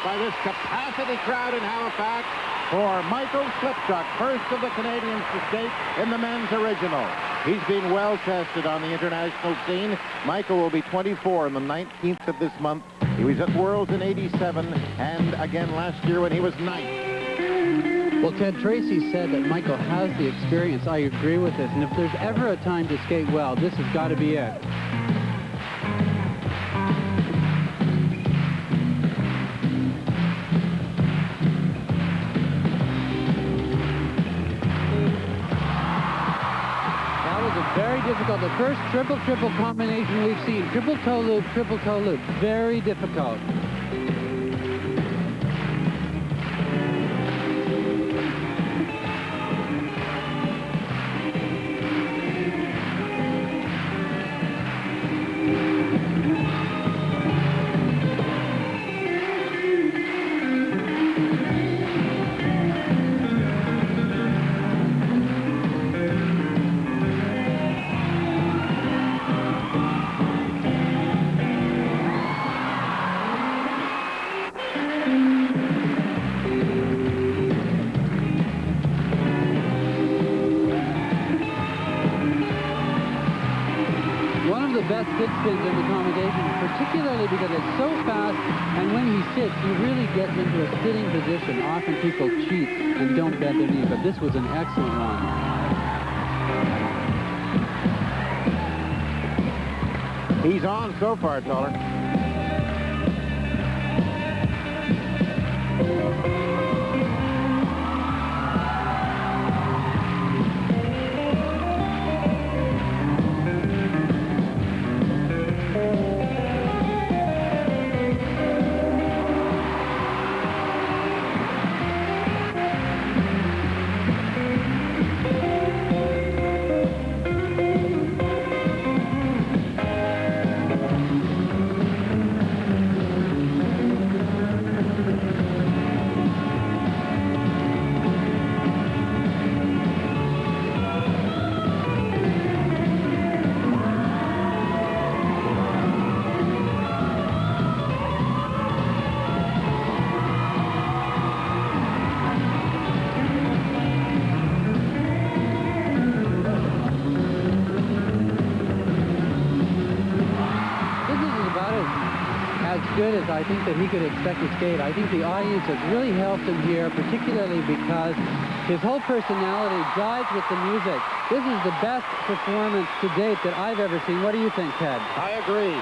by this capacity crowd in Halifax for Michael Slipchuk, first of the Canadians to skate in the men's original. He's been well tested on the international scene. Michael will be 24 on the 19th of this month. He was at Worlds in '87 and again last year when he was 9th. Well, Ted, Tracy said that Michael has the experience. I agree with this. And if there's ever a time to skate well, this has got to be it. Very difficult. The first triple-triple combination we've seen. Triple toe loop, very difficult. Best sit spins in the accommodation, particularly because it's so fast, and when he sits, he really gets into a sitting position. Often people cheat and don't bend their knee, but this was an excellent one. He's on so far, Toller. Good as I think that he could expect to skate. I think the audience has really helped him here, particularly because his whole personality jives with the music. This is the best performance to date that I've ever seen. What do you think, Ted? I agree.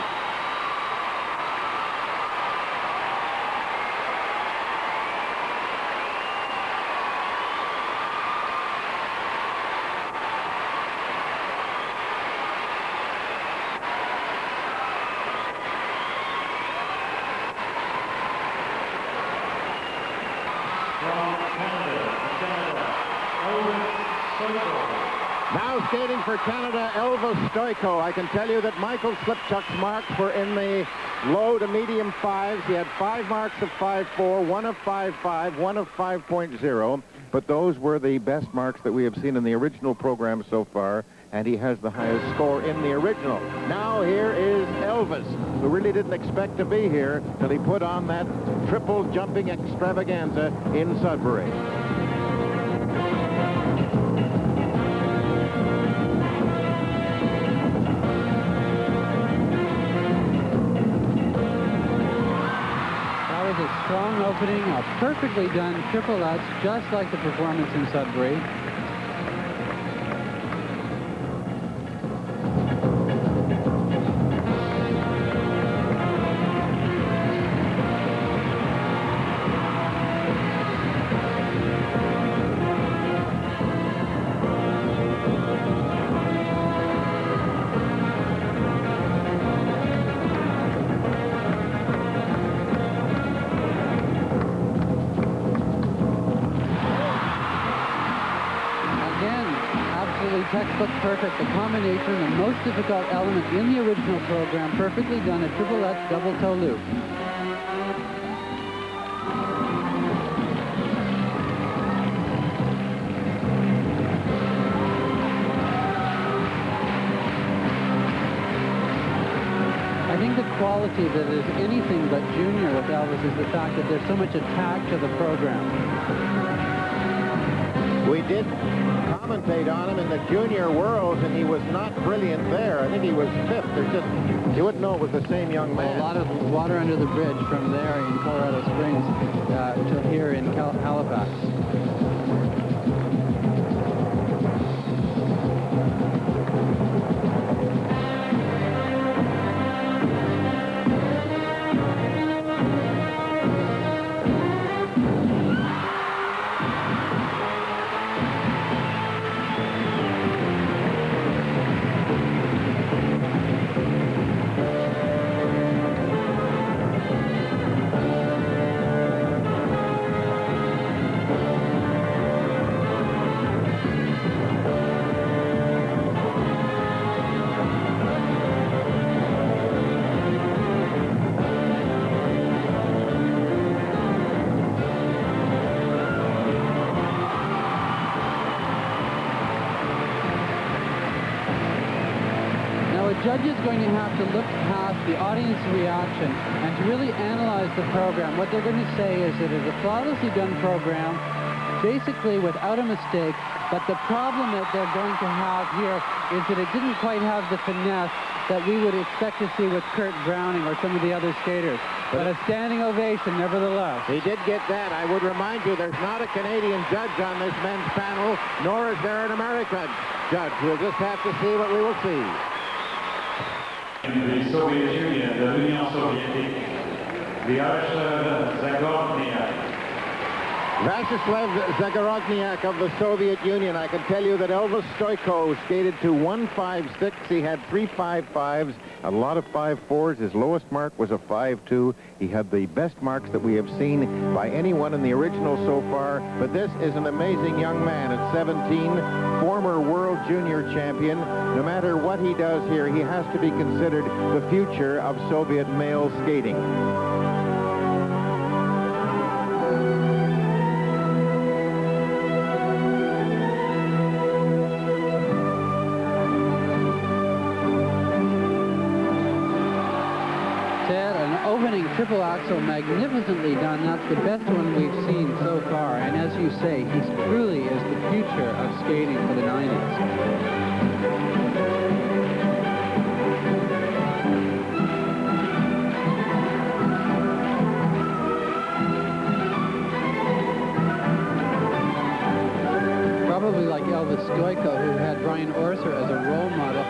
Now skating for Canada, Elvis Stojko. I can tell you that Michael Slipchuk's marks were in the low to medium fives. He had 5 marks of 5.4, 1 of 5.5, 1 of 5.0. But those were the best marks that we have seen in the original program so far, and he has the highest score in the original. Now here is Elvis, who really didn't expect to be here till he put on that triple jumping extravaganza in Sudbury. A strong opening, a perfectly done triple Lutz, just like the performance in Sudbury. Textbook perfect, the combination, the most difficult element in the original program, perfectly done, a triple Lutz double toe loop. I think the quality quality that is anything but junior with Elvis is the fact that there's so much attack to the program. We did commentate on him in the junior worlds, and he was not brilliant there. I think he was fifth. There's just, you wouldn't know it was the same young man. A lot of water under the bridge from there in Colorado Springs to here in Halifax. Judge is going to have to look past the audience reaction and to really analyze the program. What they're going to say is that it's a flawlessly done program, basically without a mistake, but the problem that they're going to have here is that it didn't quite have the finesse that we would expect to see with Kurt Browning or some of the other skaters. But a standing ovation, nevertheless. He did get that. I would remind you, there's not a Canadian judge on this men's panel, nor is there an American judge. We'll just have to see what we will see. In the Soviet Union, the Union Soviétique, Viacheslav Zagorodniuk. Viacheslav Zagorodniuk of the Soviet Union. I can tell you that Elvis Stojko skated to 1.56. He had 3.55s, a lot of 5.4s. His lowest mark was a 5.2. He had the best marks that we have seen by anyone in the original so far. But this is an amazing young man at 17, former world junior champion. No matter what he does here, he has to be considered the future of Soviet male skating. Triple Axel, magnificently done. That's the best one we've seen so far. And as you say, he truly is the future of skating for the 90s. Probably like Elvis Stojko, who had Brian Orser as a role model.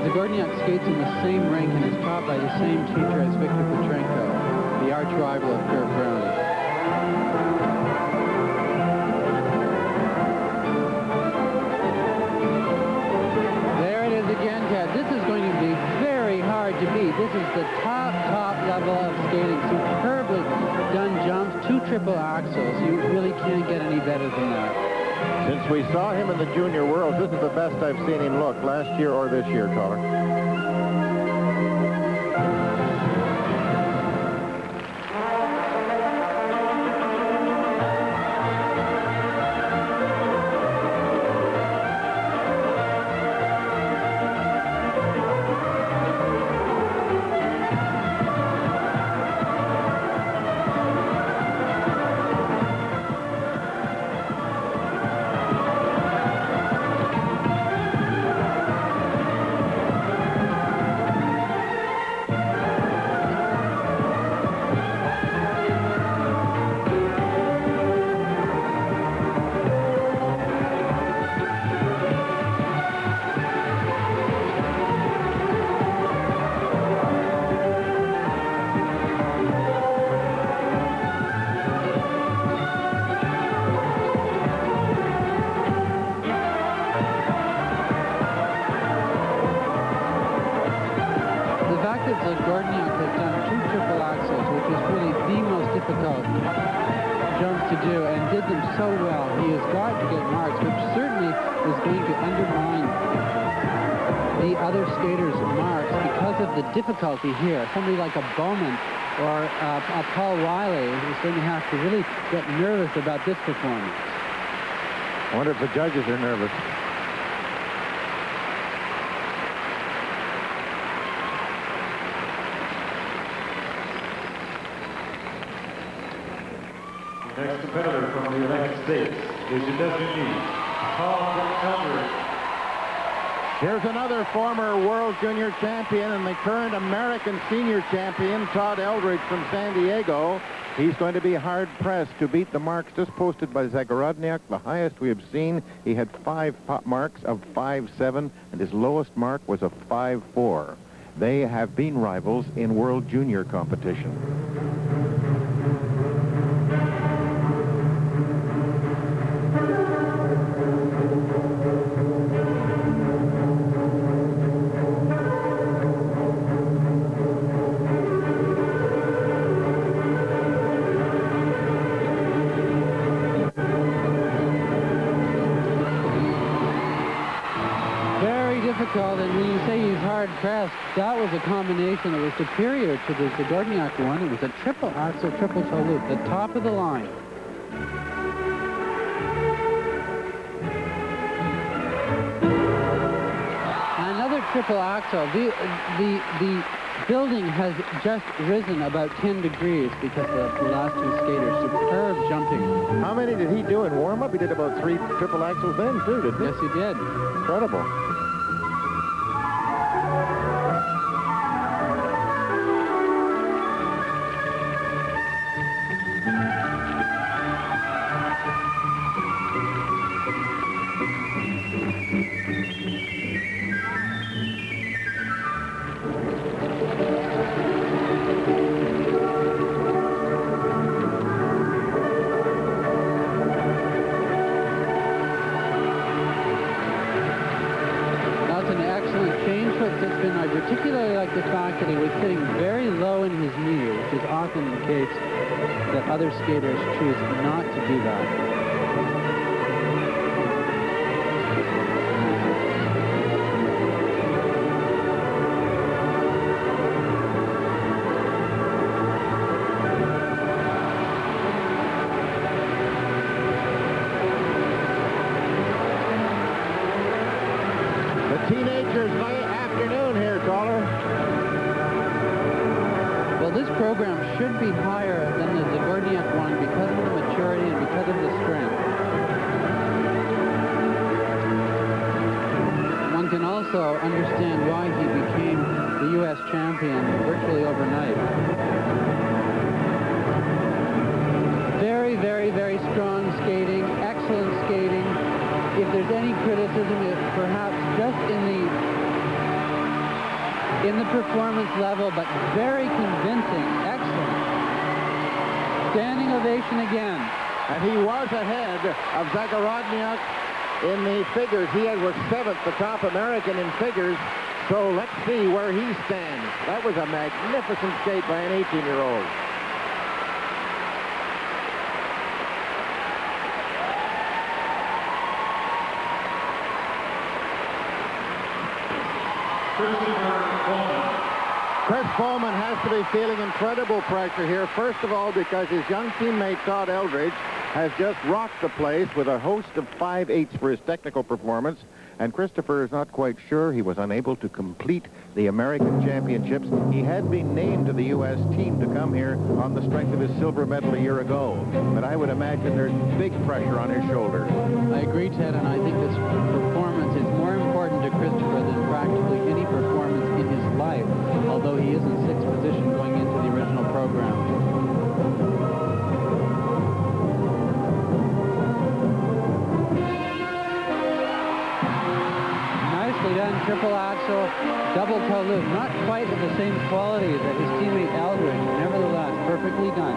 Zagorodniuk skates in the same rink and is taught by the same teacher as Viktor Petrenko, the arch rival of Kurt Browning. There it is again, Ted. This is going to be very hard to beat. This is the top level of skating. Superbly done jumps, 2 triple axels. You really can't get any better than that. Since we saw him in the junior worlds, this is the best I've seen him look last year or this year, caller. Zagorodniuk has done 2 triple axels, which is really the most difficult jumps to do, and did them so well. He has got to get marks, which certainly is going to undermine the other skaters' marks because of the difficulty here. Somebody like a Bowman or a Paul Wiley is going to have to really get nervous about this performance. I wonder if the judges are nervous. Next competitor from the United States is the designee, Todd Eldredge. Here's another former World Junior champion and the current American senior champion, Todd Eldredge from San Diego. He's going to be hard-pressed to beat the marks just posted by Zagorodniuk, the highest we have seen. He had 5 marks of 5.7, and his lowest mark was a 5.4. They have been rivals in World Junior competition. And when you say he's hard-pressed, that was a combination that was superior to the Zagorodniuk one. It was a triple axel, triple toe loop, the top of the line. Another triple axel. The building has just risen about 10 degrees because of the last 2 skaters. Superb jumping. How many did he do in warm-up? He did about 3 triple axels then, too, didn't he? Yes, he did. Incredible. Particularly like the fact that he was sitting very low in his knee, which is often the case that other skaters choose not to do that. The teenagers' late afternoon here, caller. Well, this program should be higher than the Zagorodniuk one because of the maturity and because of the strength. One can also understand why he became the U.S. champion virtually overnight. Very, very, very strong skating, excellent skating. If there's any criticism, it's perhaps just in the performance level, but very convincing, excellent. Standing ovation again. And he was ahead of Zagorodniuk in the figures. He was 7th, the top American in figures. So let's see where he stands. That was a magnificent skate by an 18-year-old. Chris Bowman has to be feeling incredible pressure here. First of all, because his young teammate Todd Eldredge has just rocked the place with a host of 5/8 for his technical performance. And Christopher is not quite sure. He was unable to complete the American Championships. He had been named to the U.S. team to come here on the strength of his silver medal a year ago. But I would imagine there's big pressure on his shoulders. I agree, Ted, and I think this performance is more important to Christopher than practically any performance in his life, although he is in 6th position going into the original program. Done triple axel, double toe loop. Not quite of the same quality that his teammate Eldredge, nevertheless, perfectly done.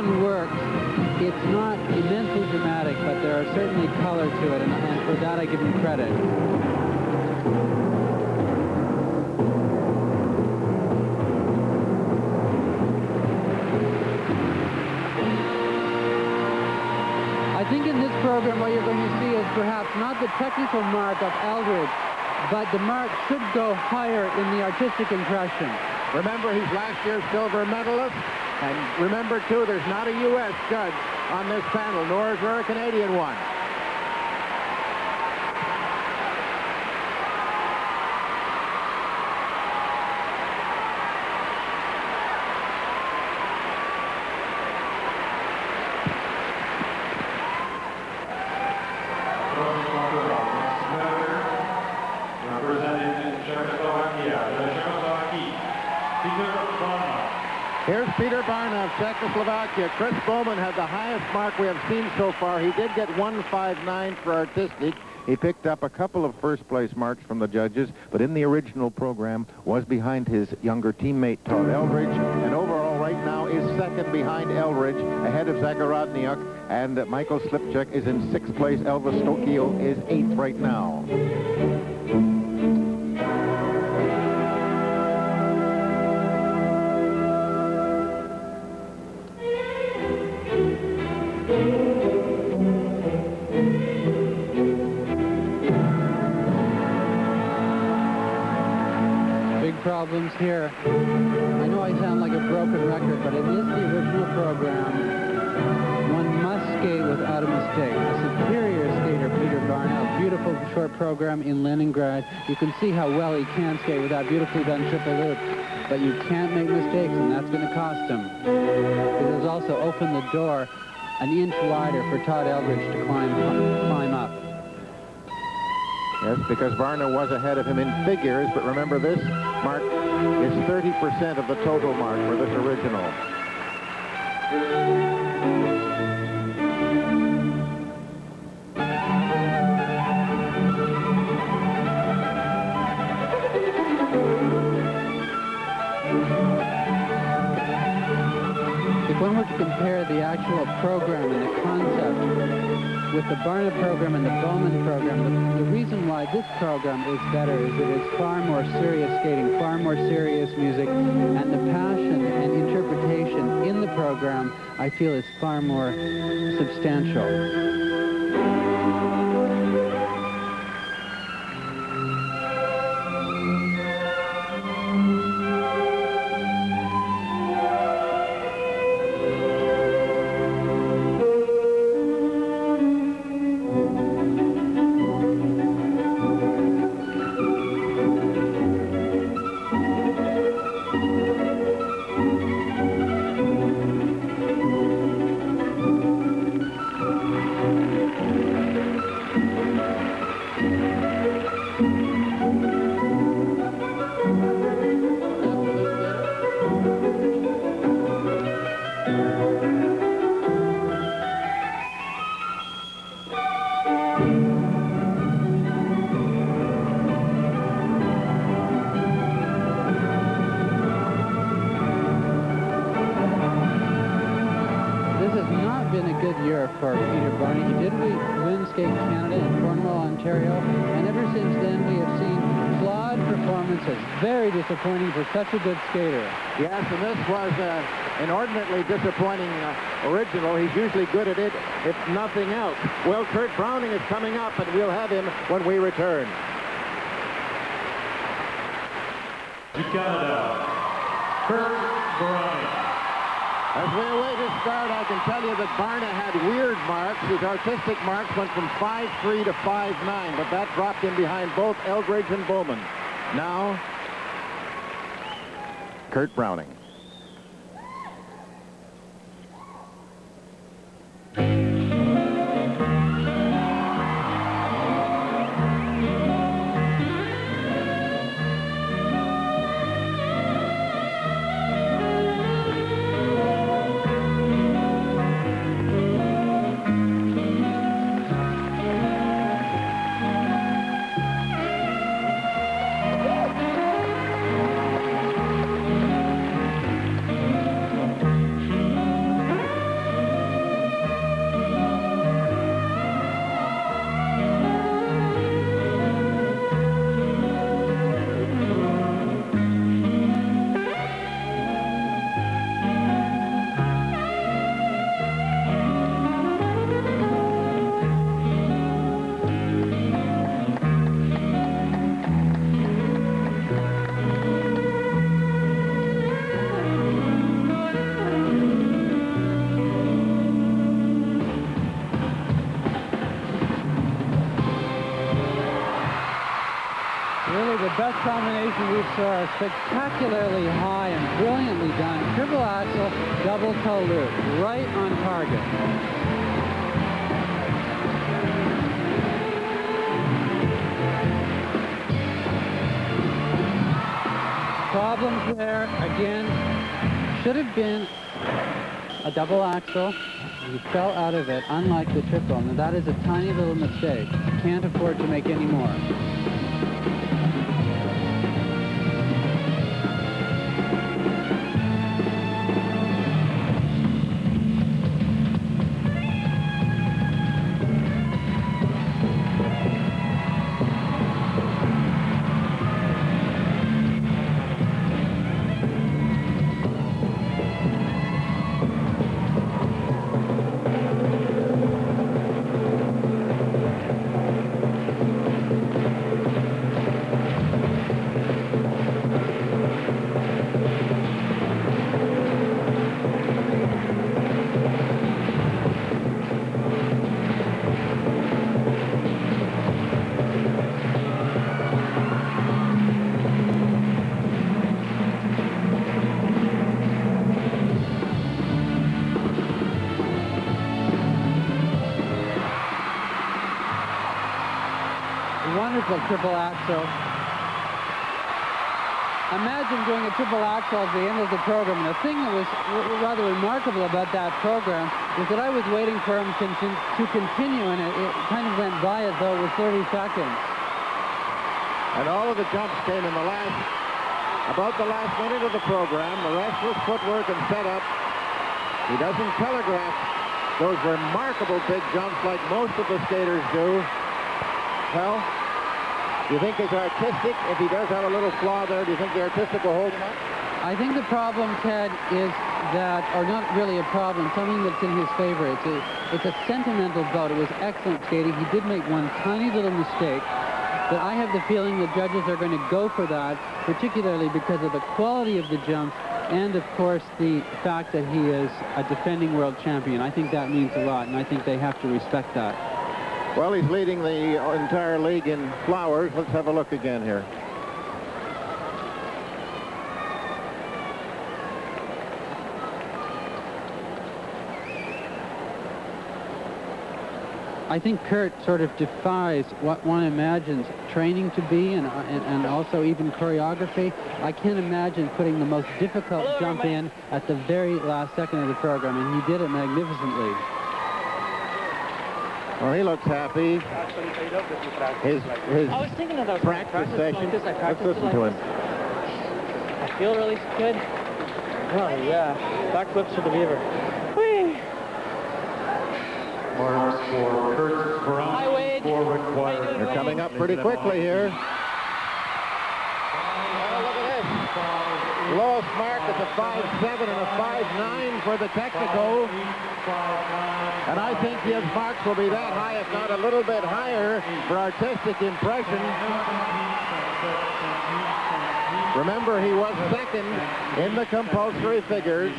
one works. It's not immensely dramatic, but there are certainly color to it, and for that I give him credit. I think in this program what you're going to see is perhaps not the technical mark of Eldredge, but the mark should go higher in the artistic impression. Remember, he's last year's silver medalist. And remember, too, there's not a U.S. judge on this panel, nor is there a Canadian one. Here's Petr Barna of Czechoslovakia. Chris Bowman had the highest mark we have seen so far. He did get 159 for artistic. He picked up a couple of first-place marks from the judges, but in the original program was behind his younger teammate, Todd Eldredge, and overall right now is second behind Eldredge, ahead of Zagorodniuk, and Michael Slipchuk is in sixth place. Elvis Stojko is eighth right now. Problems here. I know I sound like a broken record, but it is the original program. One must skate without a mistake. A superior skater, Petr Barna, a beautiful short program in Leningrad. You can see how well he can skate with that beautifully done triple loop, but you can't make mistakes, and that's going to cost him. It has also opened the door an inch wider for Todd Eldredge to climb up. Yes, because Barna was ahead of him in figures, but remember this mark is 30% of the total mark for this original. If one were to compare the actual program and the concept with the Barna program and the Bowman program, the reason why this program is better is that it's far more serious skating, far more serious music, and the passion and interpretation in the program, I feel, is far more substantial. For Petr Barna. He did win Skate Canada in Cornwall, Ontario, and ever since then we have seen flawed performances. Very disappointing for such a good skater. Yes, and this was an inordinately disappointing original. He's usually good at it, if nothing else. Well, Kurt Browning is coming up, and we'll have him when we return. To Canada, Kurt Browning. As we await his start, I can tell you that Barna had weird marks. His artistic marks went from 5.3 to 5.9, but that dropped him behind both Eldredge and Bowman. Now, Kurt Browning. Robinson leaps are spectacularly high and brilliantly done. Triple axel, double toe loop, right on target. Problems there, again, should have been a double axel. He fell out of it, unlike the triple. Now that is a tiny little mistake. Can't afford to make any more. Wonderful triple axel. Imagine doing a triple axel at the end of the program. And the thing that was rather remarkable about that program is that I was waiting for him to continue, and it kind of went by as though it was 30 seconds. And all of the jumps came in about the last minute of the program. The rest was footwork and setup. He doesn't telegraph those remarkable big jumps like most of the skaters do. Well, do you think it's artistic? If he does have a little flaw there, do you think the artistic will hold him up? I think the problem, Ted, is that, or not really a problem, something that's in his favor. It's a sentimental bout. It was excellent skating. He did make one tiny little mistake, but I have the feeling that judges are going to go for that, particularly because of the quality of the jumps and, of course, the fact that he is a defending world champion. I think that means a lot, and I think they have to respect that. Well, he's leading the entire league in flowers. Let's have a look again here. I think Kurt sort of defies what one imagines training to be, and also even choreography. I can't imagine putting the most difficult jump in at the very last second of the program, and he did it magnificently. Well, he looks happy. His practice session. Let's listen to him. I feel really good. Oh, yeah. Backflips for the beaver. Whee! Marks for Kurt Brown for required. They're coming up pretty quickly here. Oh, look at this. Lowest mark is a 5.7 and a 5.9 for the technical. And I think his marks will be that high, if not a little bit higher, for artistic impression. Remember, he was second in the compulsory figures.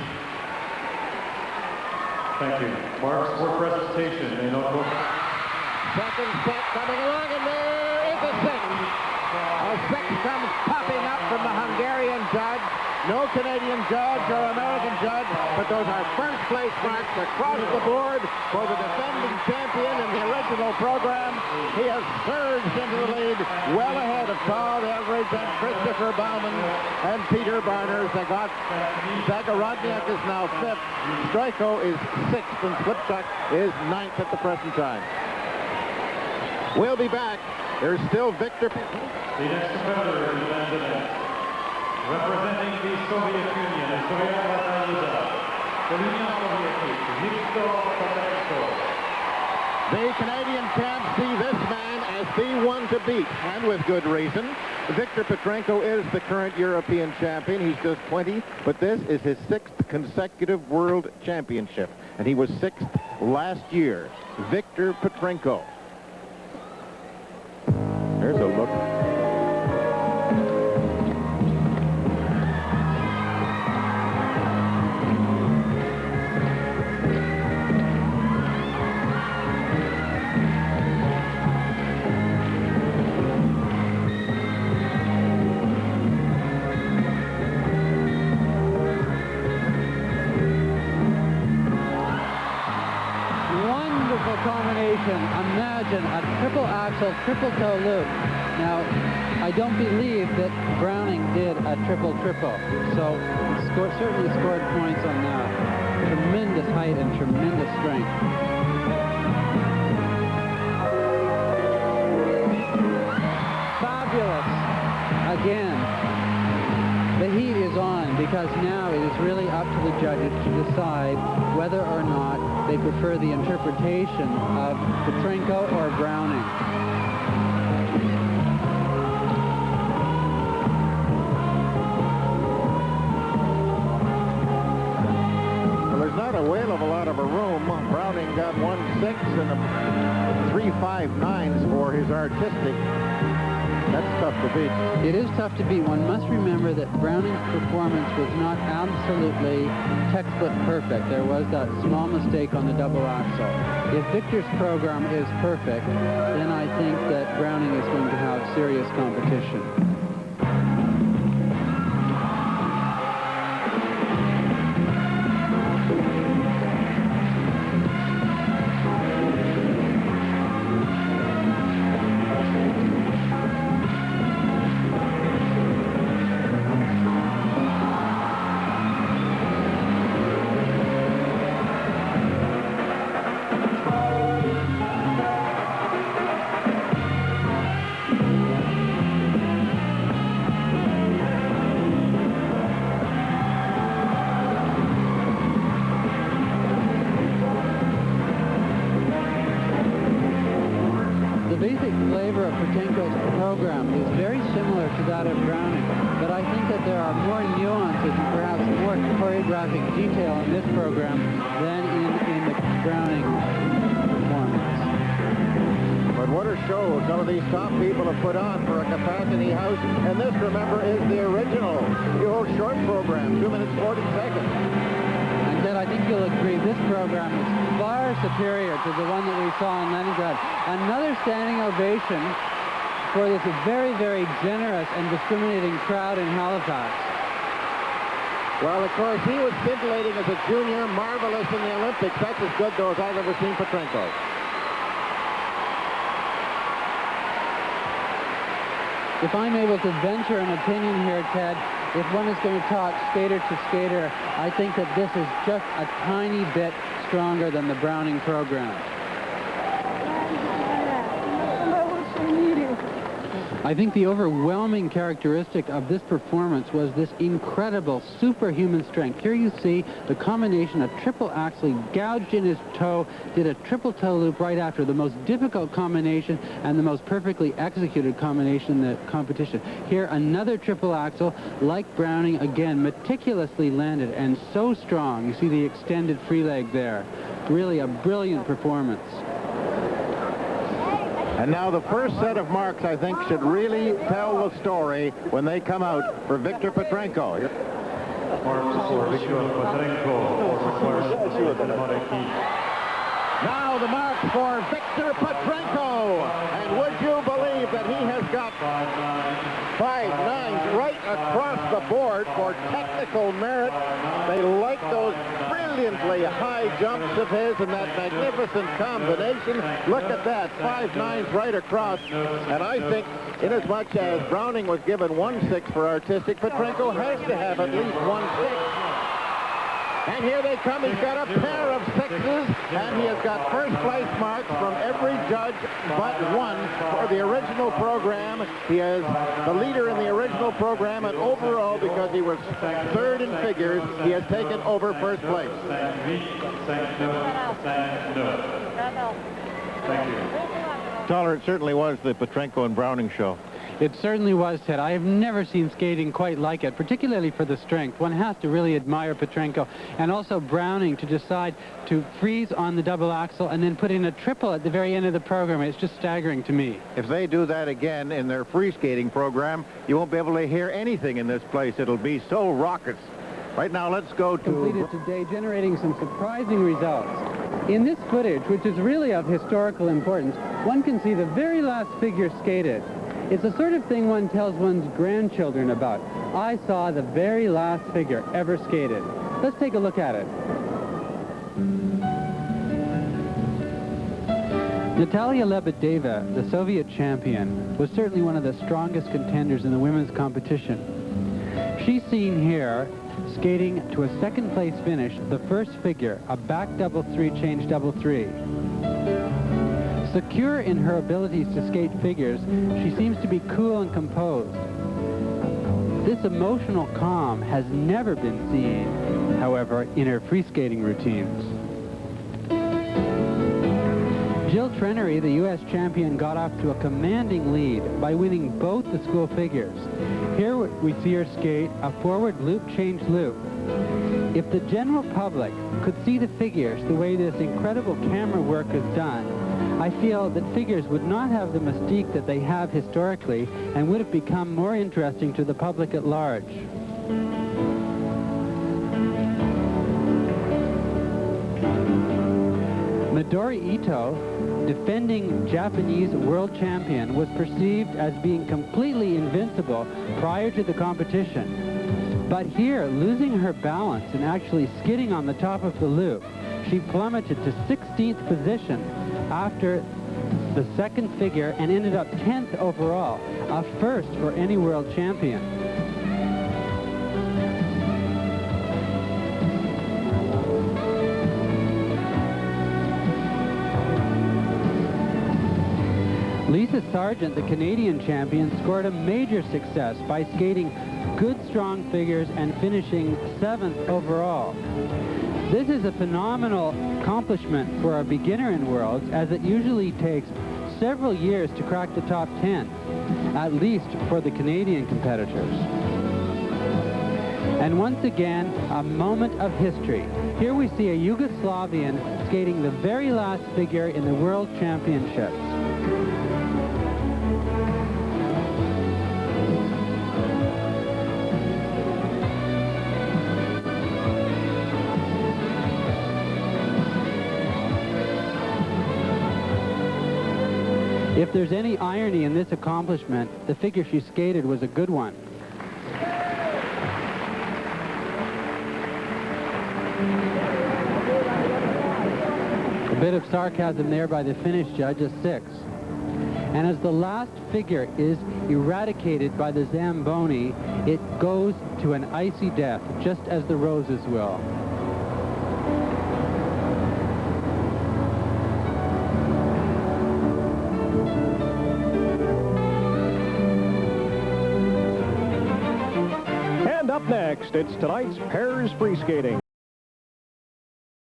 Thank you. Marks for presentation. Second set coming along, and there is a six. A six comes popping up from the Hungarian judge. No Canadian judge or American judge, but those are first-place marks across the board for the defending champion in the original program. He has surged into the lead well ahead of Todd Eldredge and Christopher Bowman and Petr Barna. Zagorodniuk is now fifth. Stojko is sixth, and Slipchuk is ninth at the present time. We'll be back. There's still Viktor Petrenko. The next competitor is representing the Soviet Union, the Viacheslav Zagorodniuk, Viktor Petrenko. The Canadian champs see this man as the one to beat, and with good reason. Viktor Petrenko is the current European champion. He's just 20, but this is his sixth consecutive world championship, and he was sixth last year. Viktor Petrenko. There's a look. Axel triple toe loop. Now, I don't believe that Browning did a triple-triple, so he certainly scored points on that. Tremendous height and tremendous strength. Fabulous. Again, the heat is on because now it is really up to the judges to decide whether or not they prefer the interpretation of Petrenko or Browning. Well, there's not a whale of a lot of a room. Browning got 1.6 and a 3.59 for his artistic. That's tough to beat. It is tough to beat. One must remember that Browning's performance was not absolutely textbook perfect. There was that small mistake on the double axel. If Viktor's program is perfect, then I think that Browning is going to have serious competition. The basic flavor of Petrenko's program is very similar to that of Browning, but I think that there are more nuances and perhaps more choreographic detail in this program than in the Browning performance. But what a show some of these top people have put on for a capacity house. And this, remember, is the original, the old short program, 2 minutes 40 seconds. And Ted, I think you'll agree this program is far superior to the one that we saw in Leningrad. Another standing ovation for this very, very generous and discriminating crowd in Halifax. Well, of course, he was scintillating as a junior, marvelous in the Olympics. That's as good, though, as I've ever seen Petrenko. If I'm able to venture an opinion here, Ted, if one is going to talk skater to skater, I think that this is just a tiny bit stronger than the Browning program. I think the overwhelming characteristic of this performance was this incredible superhuman strength. Here you see the combination of triple axel. He gouged in his toe, did a triple toe loop right after, the most difficult combination and the most perfectly executed combination in the competition. Here another triple axel, like Browning, again meticulously landed and so strong. You see the extended free leg there. Really a brilliant performance. And now the first set of marks, I think, should really tell the story when they come out for Viktor Petrenko. Marks for Viktor Petrenko. Now the marks for Viktor Petrenko. And would you believe that he has got 5.9s right across the board for technical merit. They like those brilliantly high jumps of his and that magnificent combination. Look at that, 5.9s right across. And I think inasmuch as Browning was given 1.6 for artistic, Petrenko has to have at least 1.6. And here they come. He's got a pair of 6s, and he has got first place marks from every judge but one for the original program. He is the leader in the original program, and overall, because he was third in figures, he has taken over first place. Thank you. Toller, it certainly was the Petrenko and Browning show. It certainly was, Ted. I have never seen skating quite like it, particularly for the strength. One has to really admire Petrenko and also Browning to decide to freeze on the double axel and then put in a triple at the very end of the program. It's just staggering to me. If they do that again in their free skating program, you won't be able to hear anything in this place. It'll be so raucous. Right now, let's go to... Completed today, generating some surprising results. In this footage, which is really of historical importance, one can see the very last figure skated. It's the sort of thing one tells one's grandchildren about. I saw the very last figure ever skated. Let's take a look at it. Natalia Lebedeva, the Soviet champion, was certainly one of the strongest contenders in the women's competition. She's seen here skating to a second-place finish, the first figure, a back double three, change double three. Secure in her abilities to skate figures, she seems to be cool and composed. This emotional calm has never been seen, however, in her free skating routines. Jill Trenary, the U.S. champion, got off to a commanding lead by winning both the school figures. Here we see her skate a forward loop, change loop. If the general public could see the figures the way this incredible camera work is done, I feel that figures would not have the mystique that they have historically and would have become more interesting to the public at large. Midori Ito, defending Japanese world champion, was perceived as being completely invincible prior to the competition. But here, losing her balance and actually skidding on the top of the loop, she plummeted to 16th position after the second figure and ended up 10th overall, a first for any world champion. Lisa Sargent, the Canadian champion, scored a major success by skating good, strong figures and finishing 7th overall. This is a phenomenal accomplishment for a beginner in Worlds, as it usually takes several years to crack the top 10, at least for the Canadian competitors. And once again, a moment of history. Here we see a Yugoslavian skating the very last figure in the World Championships. If there's any irony in this accomplishment, the figure she skated was a good one. A bit of sarcasm there by the Finnish judge, a 6. And as the last figure is eradicated by the Zamboni, it goes to an icy death, just as the roses will. Up next, it's tonight's pairs free skating.